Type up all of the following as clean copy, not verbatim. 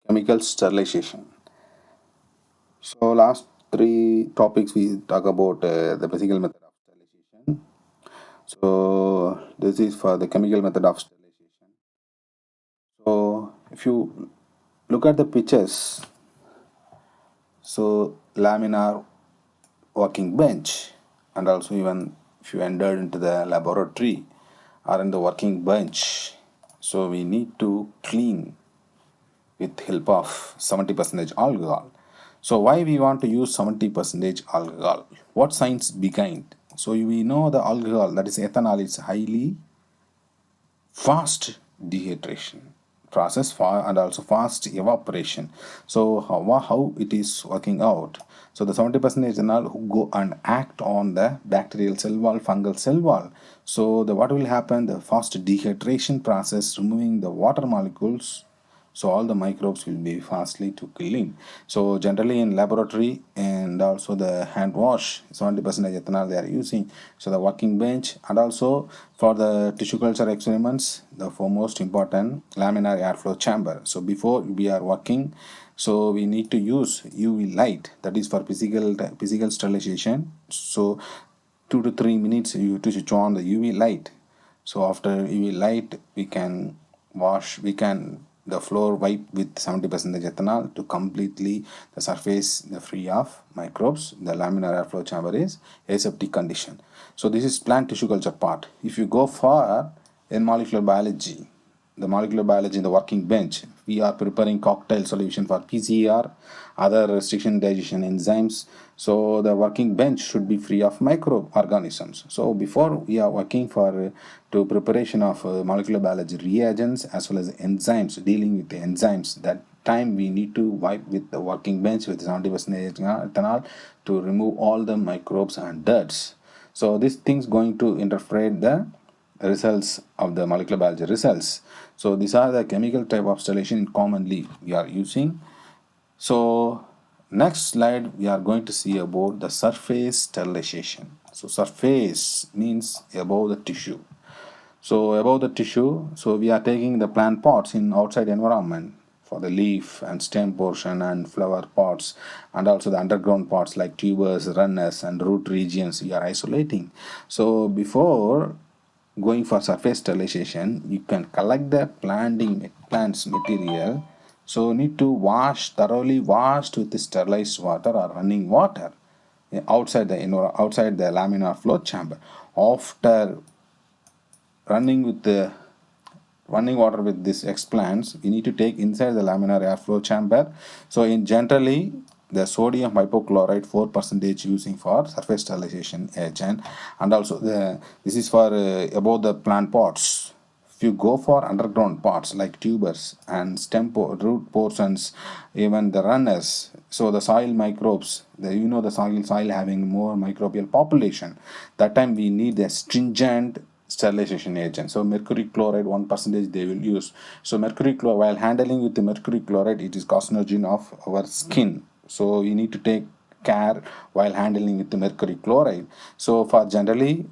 Chemical sterilization. So last three topics we talk about the physical method of sterilization. So this is for the chemical method of sterilization. So if you look at the pictures, so laminar working bench, and also even if you entered into the laboratory or in the working bench, so we need to clean with help of 70% alcohol. So why we want to use 70% alcohol? What science behind? So we know the alcohol, that is ethanol, is highly fast dehydration process for and also fast evaporation. So how it is working out? So the 70% ethanol who go and act on the bacterial cell wall, fungal cell wall. So the what will happen? The fast dehydration process, removing the water molecules, so all the microbes will be fastly to clean. So generally in laboratory and also the hand wash, 70% ethanol they are using. So the working bench, and also for the tissue culture experiments, the foremost important laminar airflow chamber. So before we are working, so we need to use UV light, that is for physical sterilization. So 2 to 3 minutes you to switch on the UV light. So after UV light, we can wash, we can the floor wipe with 70% ethanol to completely the surface the free of microbes. The laminar airflow chamber is aseptic condition. So this is plant tissue culture part. If you go for in molecular biology, the molecular biology in the working bench, we are preparing cocktail solution for PCR, other restriction digestion enzymes. So the working bench should be free of microorganisms. So before we are working for to preparation of molecular biology reagents as well as enzymes, dealing with the enzymes, that time we need to wipe with the working bench with 70% ethanol to remove all the microbes and dirts. So this thing's going to interfere the results of the molecular biology results. So these are the chemical type of sterilization commonly we are using. So next slide we are going to see about the surface sterilization. So surface means above the tissue. So above the tissue, so we are taking the plant pots in outside environment for the leaf and stem portion and flower pots, and also the underground pots like tubers, runners and root regions we are isolating. So before going for surface sterilization, you can collect the plants material. So need to wash thoroughly washed with sterilized water or running water outside the laminar flow chamber. After running with the running water with this explants, we need to take inside the laminar airflow chamber. So in generally the sodium hypochlorite 4% using for surface sterilization agent, and also this is for above the plant pots. If you go for underground pots like tubers and root portions, even the runners, so the soil microbes, the soil having more microbial population, that time we need a stringent sterilization agent. So mercury chloride 1% they will use. So mercury chloride, while handling with the mercury chloride, it is carcinogen of our skin. So you need to take care while handling with the mercury chloride. So for generally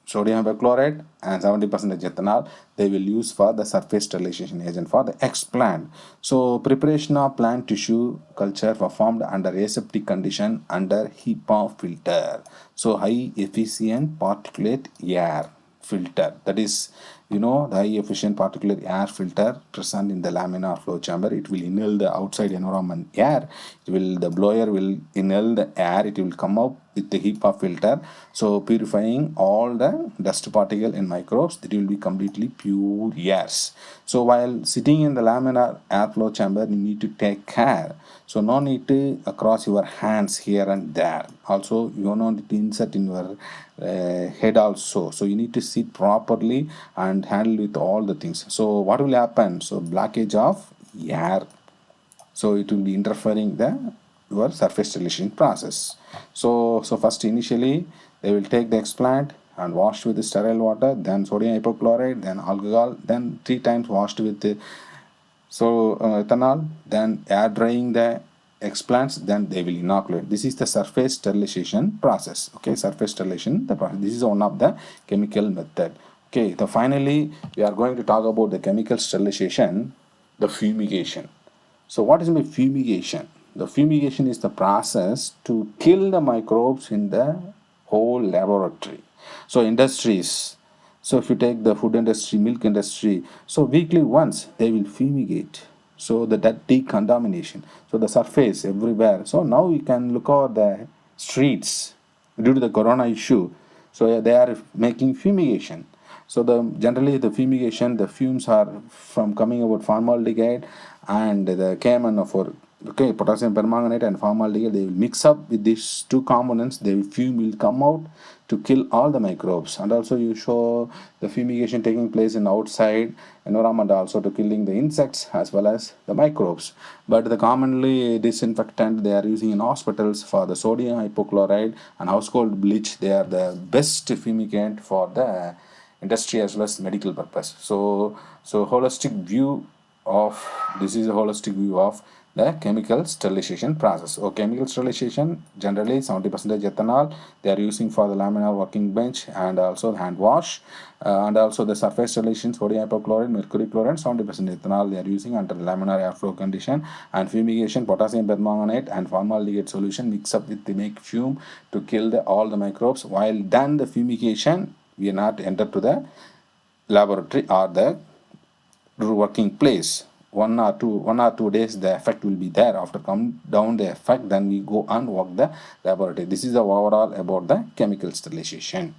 sodium hypochlorite and 70% ethanol they will use for the surface sterilization agent for the explant. So preparation of plant tissue culture performed under aseptic condition under HEPA filter. So high efficient particulate air filter, that is the high efficient particulate air filter present in the laminar flow chamber. It will inhale the outside environment air. The blower will inhale the air. It will come up with the HEPA filter, so purifying all the dust particle and microbes. It will be completely pure airs. So while sitting in the laminar airflow chamber, you need to take care. So no need to cross your hands here and there. Also you don't need to insert in your head also. So you need to sit properly and handle with all the things. So what will happen? So blockage of air, so it will be interfering the your surface sterilization process. So first initially they will take the explant and washed with the sterile water, then sodium hypochlorite, then alcohol, then 3 times washed with the ethanol, then air drying the explants, then they will inoculate. This is the surface sterilization process. Okay, surface sterilization the process. This is one of the chemical method. Okay, finally we are going to talk about the chemical sterilization, the fumigation. So what is my fumigation? The fumigation is the process to kill the microbes in the whole laboratory. So industries, so if you take the food industry, milk industry, so weekly once they will fumigate. So that decontamination. So the surface everywhere. So now you can look over the streets due to the corona issue. So yeah, they are making fumigation. So generally the fumigation, the fumes are from coming about formaldehyde and the KMNO for potassium permanganate and formaldehyde. They will mix up with these two components. The fume will come out to kill all the microbes. And also you show the fumigation taking place in outside environment also to killing the insects as well as the microbes. But the commonly disinfectant they are using in hospitals for the sodium hypochlorite and household bleach. They are the best fumigant for the industry as well as medical purpose. So holistic view of this is a holistic view of the chemical sterilization process. So chemical sterilization generally 70% ethanol they are using for the laminar working bench and also hand wash, and also the surface sterilization sodium hypochlorite, mercury chloride 70% ethanol they are using under laminar airflow condition, and fumigation potassium permanganate and formaldehyde solution mix up with the make fume to kill all the microbes. While done the fumigation we are not entered to the laboratory or the working place. 1 or 2 days the effect will be there. After come down the effect then we go and work the laboratory. This is the overall about the chemical sterilization.